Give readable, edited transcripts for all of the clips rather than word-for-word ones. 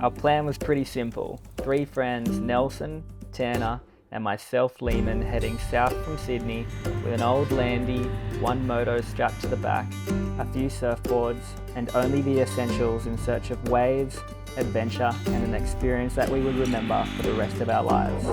Our plan was pretty simple. 3 friends, Nelson, Tanner, and myself, Lehman, heading south from Sydney with an old landy, 1 moto strapped to the back, a few surfboards, and only the essentials in search of waves, adventure, and an experience that we would remember for the rest of our lives.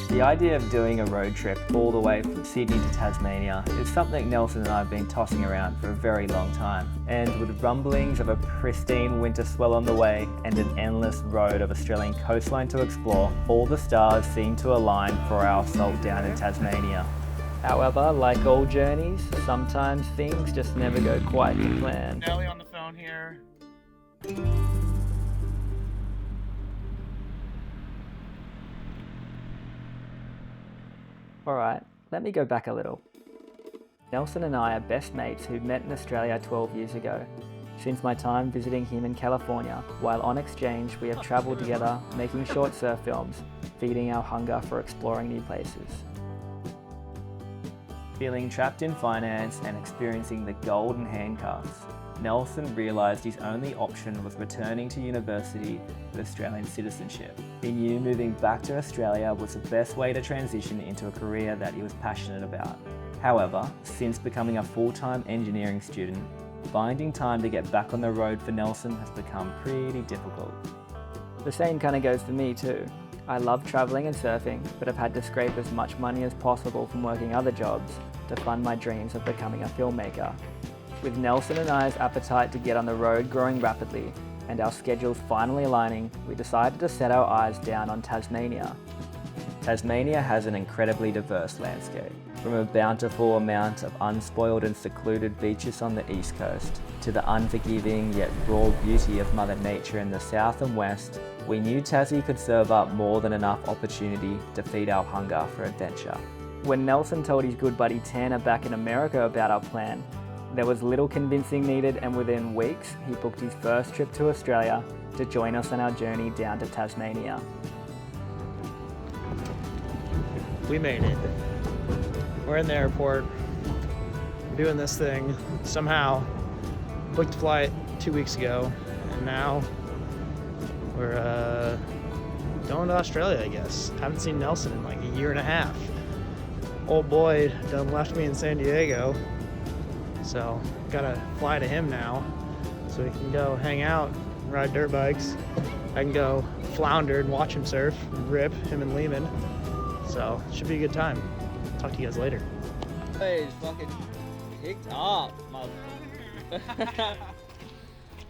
The idea of doing a road trip all the way from Sydney to Tasmania is something Nelson and I have been tossing around for a very long time. And with rumblings of a pristine winter swell on the way and an endless road of Australian coastline to explore, all the stars seem to align for our assault down in Tasmania. However, like all journeys, sometimes things just never go quite to plan. Nelly on the phone here. Alright, let me go back a little. Nelson and I are best mates who met in Australia 12 years ago. Since my time visiting him in California, while on exchange we have travelled together, making short surf films, feeding our hunger for exploring new places. Feeling trapped in finance and experiencing the golden handcuffs, Nelson realised his only option was returning to university with Australian citizenship. He knew moving back to Australia was the best way to transition into a career that he was passionate about. However, since becoming a full-time engineering student, finding time to get back on the road for Nelson has become pretty difficult. The same kind of goes for me too. I love travelling and surfing, but I've had to scrape as much money as possible from working other jobs to fund my dreams of becoming a filmmaker. With Nelson and I's appetite to get on the road growing rapidly and our schedules finally aligning, we decided to set our eyes down on Tasmania. Tasmania has an incredibly diverse landscape, from a bountiful amount of unspoiled and secluded beaches on the east coast to the unforgiving yet raw beauty of Mother Nature in the south and west. We knew Tassie could serve up more than enough opportunity to feed our hunger for adventure. When Nelson told his good buddy Tanner back in America about our plan, there was little convincing needed, and within weeks he booked his first trip to Australia to join us on our journey down to Tasmania. We made it. We're in the airport. We're doing this thing. Somehow booked a flight 2 weeks ago, and now we're going to Australia, I guess. Haven't seen Nelson in like a year and a half. Old boy done left me in San Diego, so gotta fly to him now so we can go hang out, ride dirt bikes. I can go flounder and watch him surf and rip, him and Lehman. So it should be a good time. Talk to you guys later. Hey, it's fucking kicked up, mother.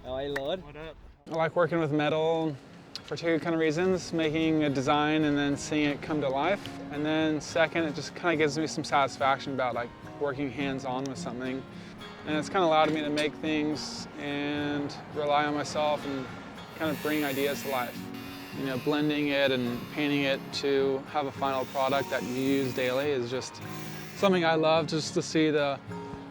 How are you, Lord? What up? I like working with metal for 2 kind of reasons: making a design and then seeing it come to life. And then second, it just kind of gives me some satisfaction about like working hands-on with something. And it's kind of allowed me to make things and rely on myself and kind of bring ideas to life. You know, blending it and painting it to have a final product that you use daily is just something I love, just to see the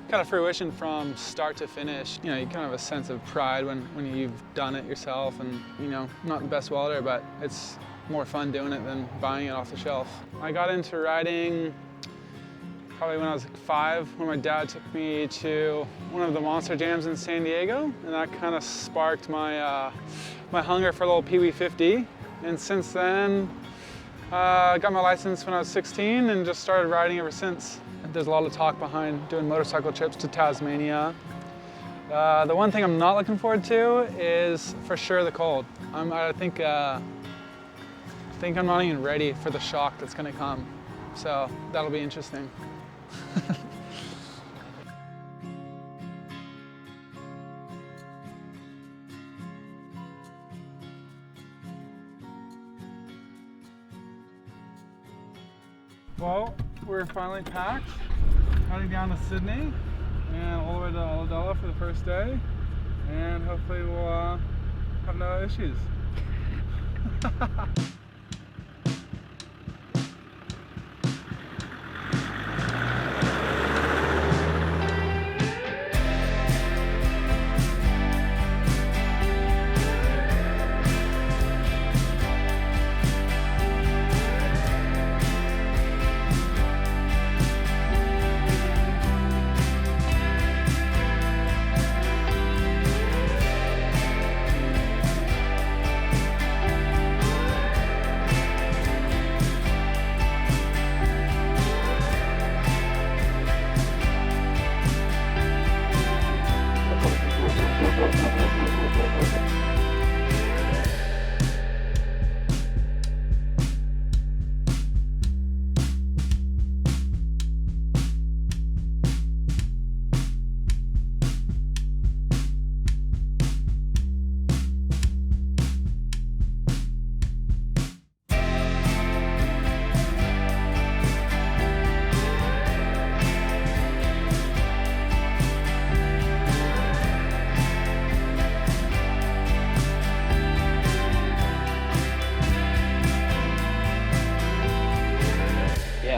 kind of fruition from start to finish. You know, you kind of have a sense of pride when you've done it yourself, and you know, I'm not the best welder, but it's more fun doing it than buying it off the shelf. I got into riding probably when I was like 5, when my dad took me to one of the monster jams in San Diego, and that kind of sparked my my hunger for a little Pee Wee 50. And since then, I got my license when I was 16 and just started riding ever since. There's a lot of talk behind doing motorcycle trips to Tasmania. The one thing I'm not looking forward to is for sure the cold. I think I'm not even ready for the shock that's gonna come. So that'll be interesting. Well, we're finally packed, heading down to Sydney and all the way to Ulladulla for the first day, and hopefully we'll have no issues.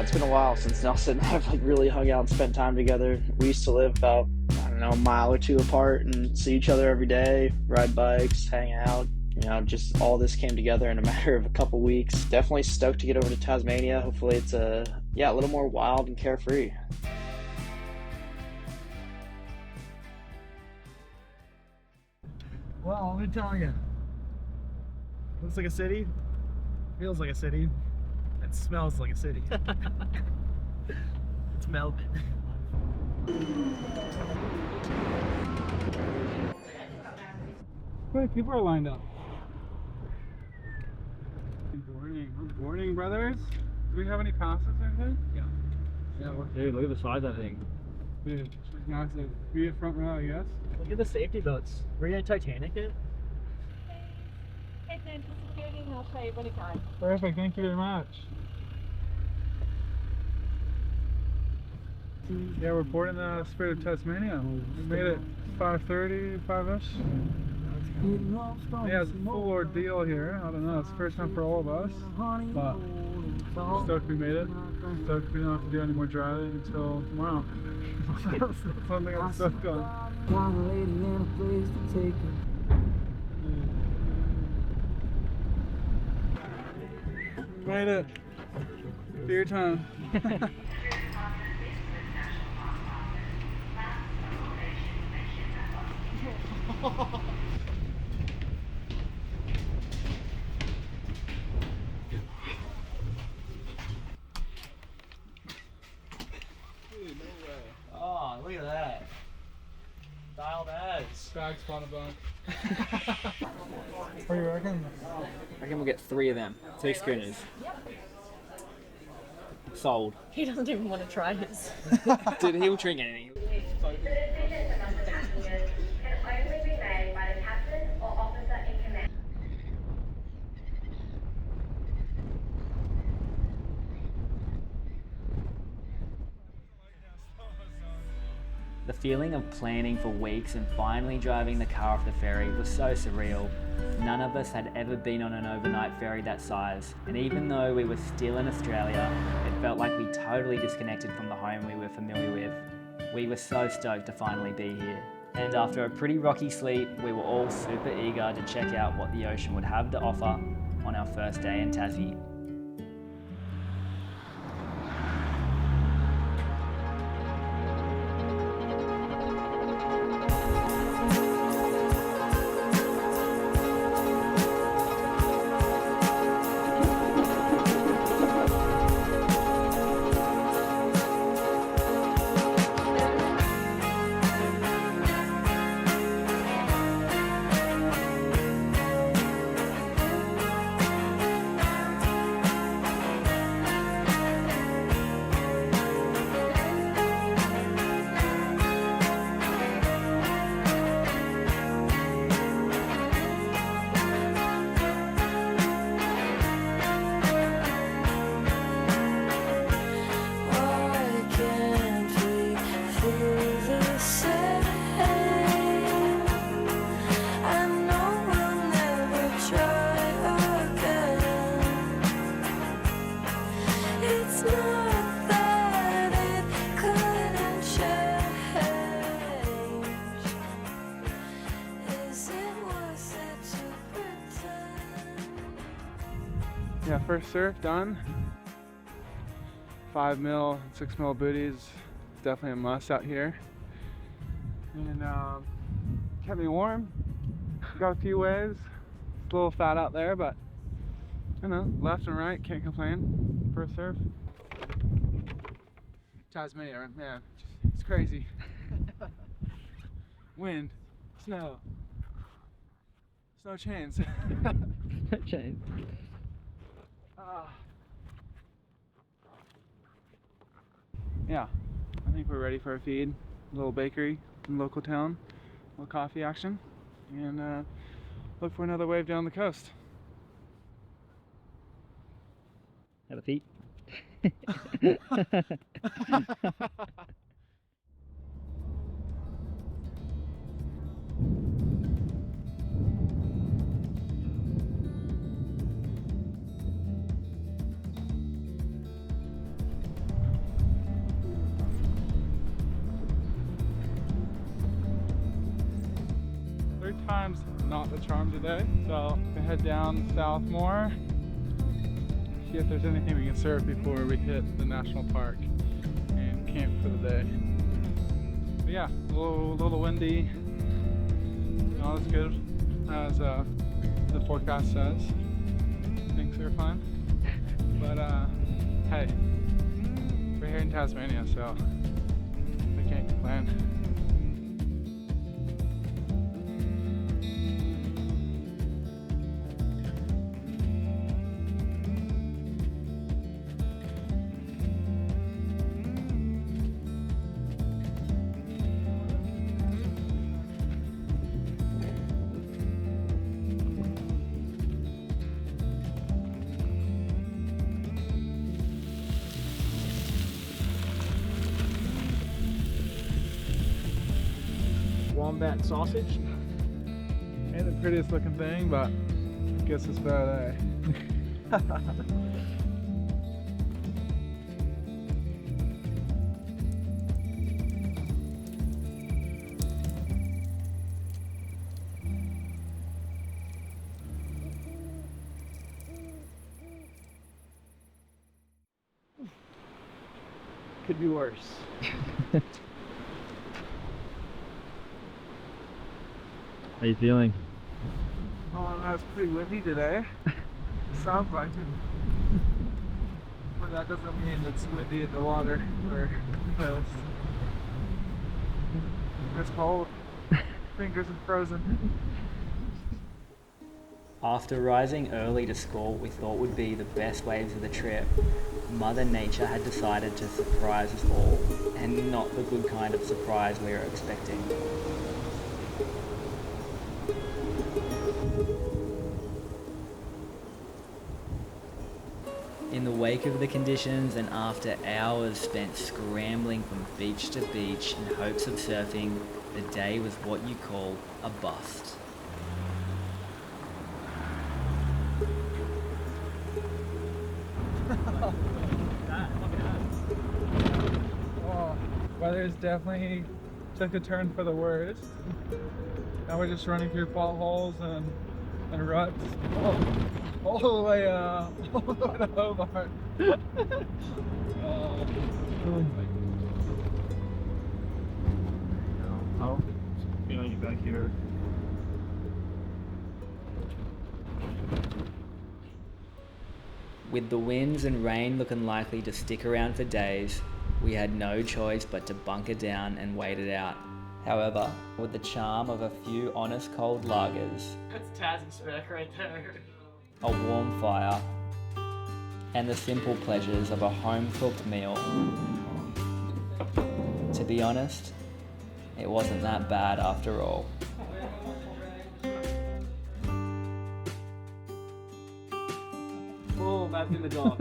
it's been a while since Nelson and I have like really hung out and spent time together. We used to live about, I don't know, a mile or two apart and see each other every day, ride bikes, hang out. You know, just all this came together in a matter of a couple weeks. Definitely stoked to get over to Tasmania. Hopefully it's a little more wild and carefree. Well, let me tell you. Looks like a city, feels like a city, and smells like a city. It's Melbourne. Wait, people are lined up. Good morning. Good morning, brothers. Do we have any passes or anything? Yeah. Dude, look at the size of that thing. Dude, it's massive. Be at front row, I guess. Look at the safety boats. We're in Titanic yet? Head down to security and I'll show you when it goes. Perfect, thank you very much. Yeah, we're boarding the Spirit of Tasmania. We made it 5:30, 5-ish. Yeah, it's a full ordeal here. I don't know, it's the first time for all of us, but we're stoked we made it. Stoked we don't have to do any more driving until tomorrow. That's something I'm stoked on. Made it. Beer time. Oh, look at that. Dialed as. Bag spot a bunk. What do you reckon? I reckon we'll get 3 of them. 2 schooners. Sold. He doesn't even want to try his. Dude, he'll drink anything. The decisions among passengers can only be made by the captain or officer in command. The feeling of planning for weeks and finally driving the car off the ferry was so surreal. None of us had ever been on an overnight ferry that size, and even though we were still in Australia, it felt like we totally disconnected from the home we were familiar with. We were so stoked to finally be here. And after a pretty rocky sleep, we were all super eager to check out what the ocean would have to offer on our first day in Tassie. Yeah, first surf done. 5 mil, 6 mil booties, definitely a must out here. And kept me warm. Got a few waves. It's a little fat out there, but you know, left and right, can't complain. First surf. Tasmania, man, it's crazy. Wind, snow chains. Chains. Yeah, I think we're ready for a feed. A little bakery in the local town, a little coffee action, and look for another wave down the coast. Have a feet. time's not the charm today, so we head down south more, see if there's anything we can surf before we hit the national park and camp for the day. But yeah, a little windy, not as good as the forecast says. Things are fine, but hey, we're here in Tasmania, so I can't complain. Wombat sausage. Ain't the prettiest looking thing, but I guess it's better there. Could be worse. How are you feeling? Oh, that's pretty windy today. Sounds like it. But that doesn't mean it's windy in the water or the coast. It's cold. Fingers are frozen. After rising early to score what we thought would be the best waves of the trip, Mother Nature had decided to surprise us all, and not the good kind of surprise we were expecting. In the wake of the conditions and after hours spent scrambling from beach to beach in hopes of surfing, the day was what you call a bust. Oh, weather's definitely took a turn for the worst. Now we're just running through potholes and ruts. All the way to Hobart. Oh, feeling you back here. With the winds and rain looking likely to stick around for days, we had no choice but to bunker down and wait it out. However, with the charm of a few honest cold lagers, That's Tassie spec right there. a warm fire, and the simple pleasures of a home-cooked meal, to be honest, it wasn't that bad after all. Boom, that's in the door.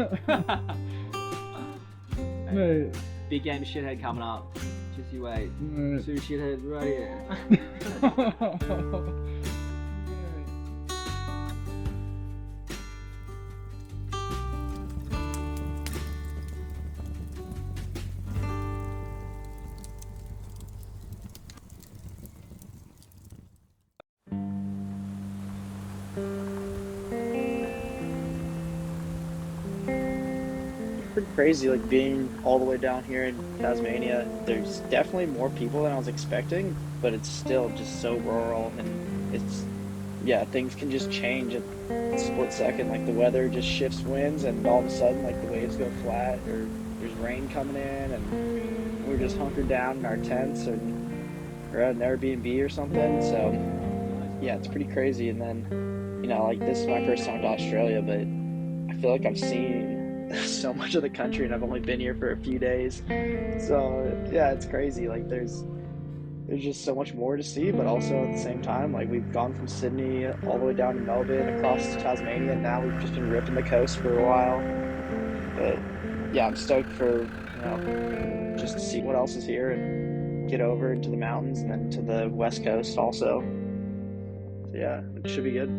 Mate. Big game of shithead coming up. Just you wait. Mate. Two shitheads right here. Pretty crazy, like being all the way down here in Tasmania. There's definitely more people than I was expecting, but it's still just so rural, and it's, yeah, things can just change at a split second. Like the weather just shifts winds, and all of a sudden, like the waves go flat, or there's rain coming in, and we're just hunkered down in our tents, or at an Airbnb or something. So yeah, it's pretty crazy. And then, you know, like this is my first time to Australia, but I feel like I've seen so much of the country, and I've only been here for a few days. So yeah, it's crazy. Like there's just so much more to see, but also at the same time, like we've gone from Sydney all the way down to Melbourne, across to Tasmania, and now we've just been ripping the coast for a while. But yeah, I'm stoked for, you know, just to see what else is here and get over into the mountains and then to the west coast also. So yeah, it should be good.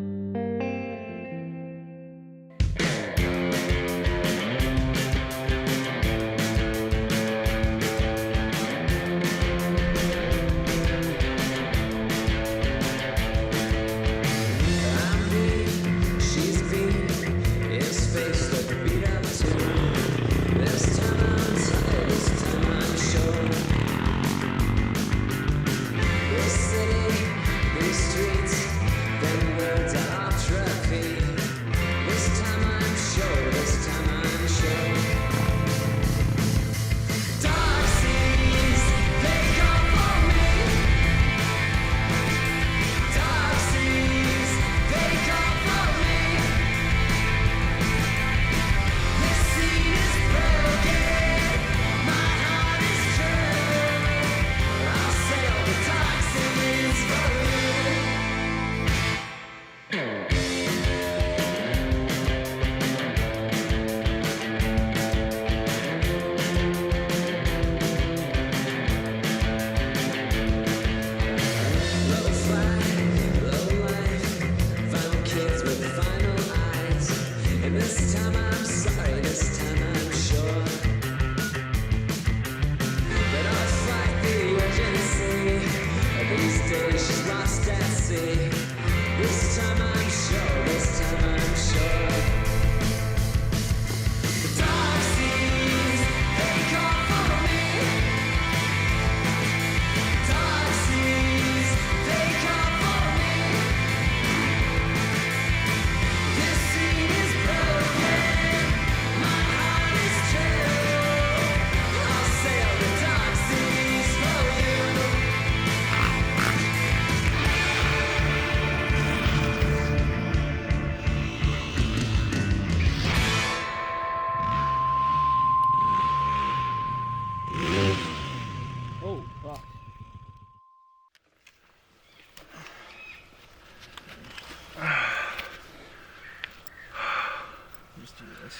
this.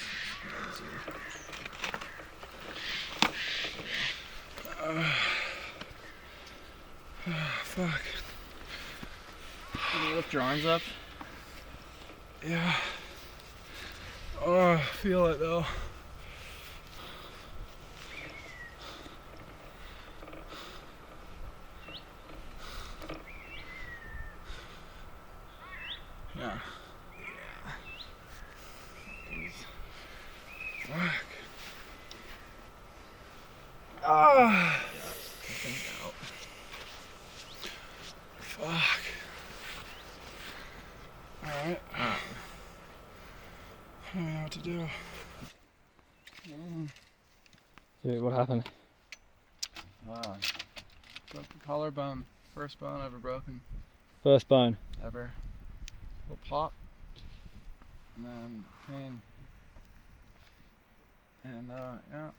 Fuck. Can you lift your arms up? Yeah. Oh, I feel it though. Yeah. Fuck. Ah. Fuck. Alright. I don't know what to do. Dude, what happened? Broke the collarbone. First bone ever broken. First bone. Ever. Little pop. And then pain. And yeah.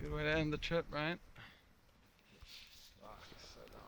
Good way to end the trip, right? Fuck, so dumb.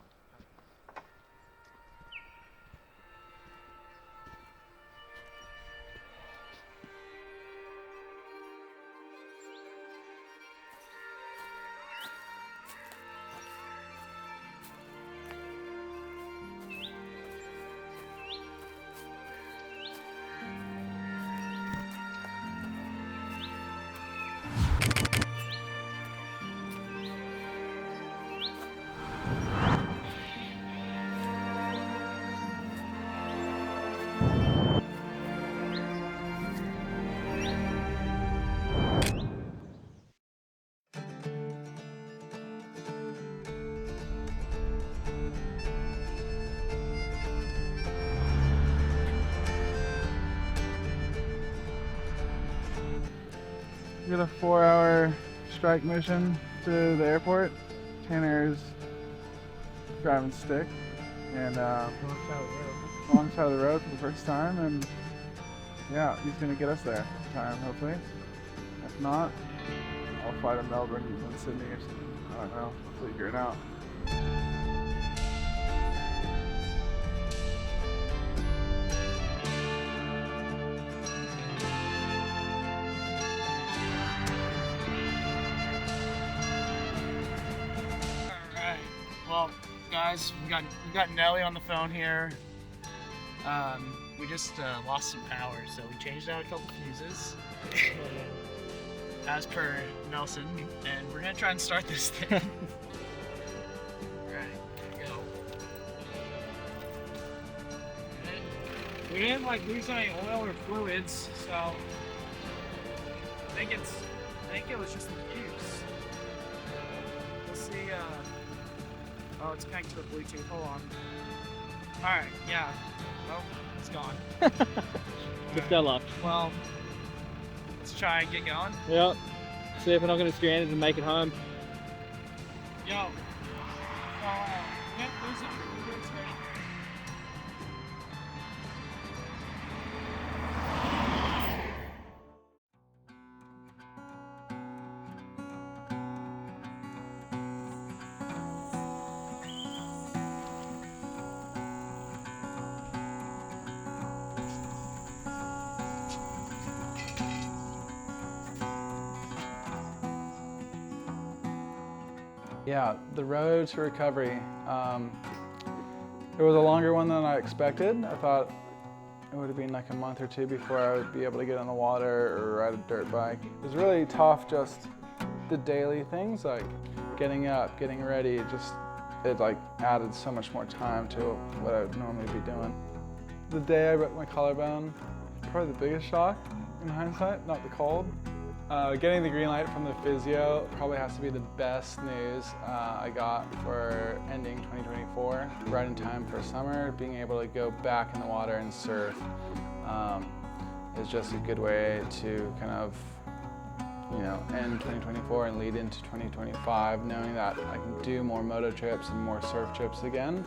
We got a 4-hour strike mission to the airport. Tanner's driving stick and wrong side of the road for the first time, and yeah, he's gonna get us there in time, hopefully. If not, I'll fly to Melbourne and Sydney or something. I don't know. I'll figure it out. Well, guys, we got Nelly on the phone here. We just lost some power, so we changed out a couple fuses, as per Nelson, and we're gonna try and start this thing. Alright, here we go. We didn't lose any oil or fluids, so I think it was just the fuse. We'll see. Oh, it's connected to the Bluetooth. Hold on. Alright, yeah. Oh, it's gone. Just got luck. Well, let's try and get going. Yep. See if we're not going to strand it and make it home. Yo. Yeah, there's a ready. Yeah, the road to recovery. It was a longer one than I expected. I thought it would have been like a month or two before I would be able to get on the water or ride a dirt bike. It was really tough, just the daily things like getting up, getting ready. It like added so much more time to what I would normally be doing. The day I broke my collarbone, probably the biggest shock in hindsight, not the cold. Getting the green light from the physio probably has to be the best news I got for ending 2024. Right in time for summer, being able to go back in the water and surf is just a good way to kind of, end 2024 and lead into 2025, knowing that I can do more moto trips and more surf trips again.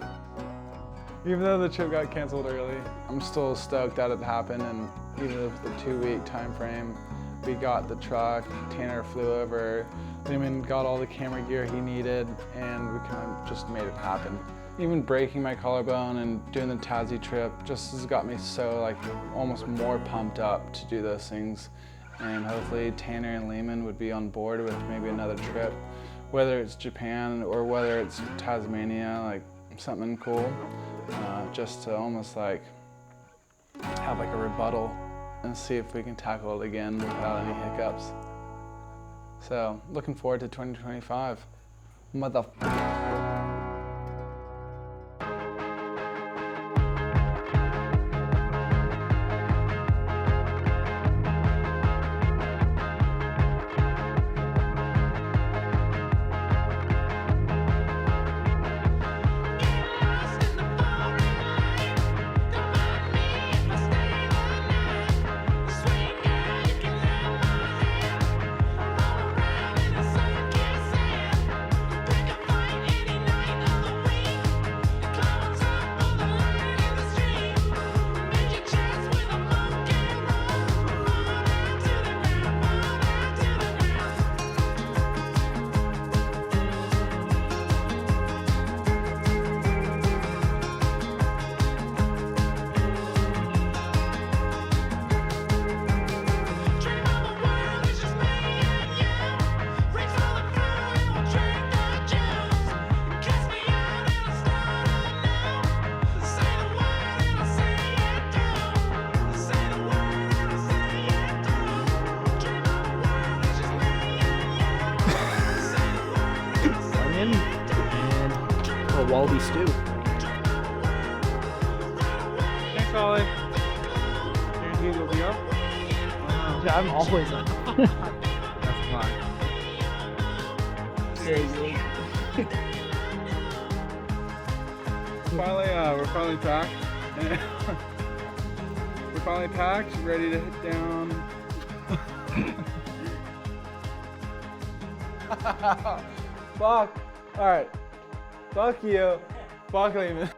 Even though the trip got canceled early, I'm still stoked that it happened, and even with the 2-week time frame, we got the truck, Tanner flew over, Lehman got all the camera gear he needed, and we kind of just made it happen. Even breaking my collarbone and doing the Tassie trip just has got me so like almost more pumped up to do those things. And hopefully Tanner and Lehman would be on board with maybe another trip, whether it's Japan or whether it's Tasmania, like something cool, just to almost like have like a rebuttal and see if we can tackle it again without any hiccups. So looking forward to 2025. And a wallaby stew. Thanks, Ollie. Guarantee you'll be up? Yeah, I'm always on. That's fine. We're finally packed. We're finally packed, ready to hit down. Fuck. Alright. Fuck you. Fuck Lehman.